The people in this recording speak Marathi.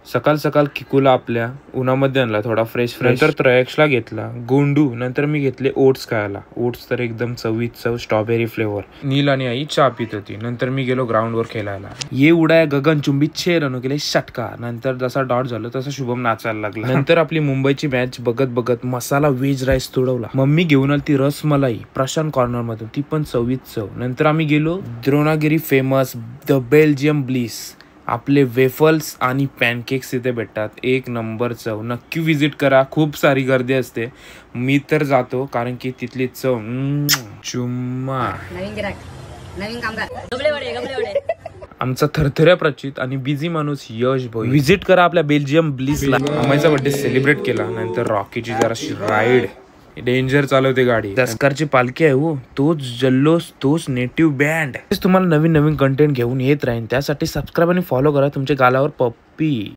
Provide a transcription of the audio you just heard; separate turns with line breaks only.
सकाळ सकाळ किकूला आपल्या उन्हामध्ये आणला, थोडा फ्रेश नंतर त्रयक्षला घेतला गोंडू, नंतर मी घेतले ओट्स खायला. ओट्स तर एकदम चव स्ट्रॉबेरी फ्लेवर. नील आणि आई चहा पित होती. नंतर मी गेलो ग्राउंडवर खेळायला. ये उडाया गगनचुंबी 6 रनों केले षटका. नंतर जसा डॉट झालं तसा शुभम नाचायला लागला. नंतर आपली मुंबईची मॅच बघत बघत मसाला व्हेज राईस तुडवला. मम्मी घेऊन आली ती रसमलाई प्रशांत कॉर्नर मधून, ती पण चव. नंतर आम्ही गेलो Dronagiri famous the Belgium bliss. आपले वेफल्स आणि पॅनकेक्स इथे भेटतात, एक नंबर चव. नक्की विजिट करा, खूप सारी गर्दी असते. मी तर जातो कारण की तिथली चव चुम्मा. आमचा थरथऱ्या प्रचित आणि बिझी माणूस यश भाई विजिट करा आपल्या बेल्जियम ब्लिसला. अम्माईचा बर्थडे सेलिब्रेट केला. नंतर रॉकीची जराशी राईड, डेंजर चालवते गाडी. दसकारची पालखी आहे हो, तोच जल्लोष, तोच नेटिव्ह बँड. तुम्हाला नवीन कंटेंट घेऊन येत राहीन. त्यासाठी सबस्क्राईब आणि फॉलो करा तुमच्या गालावर पप्पी.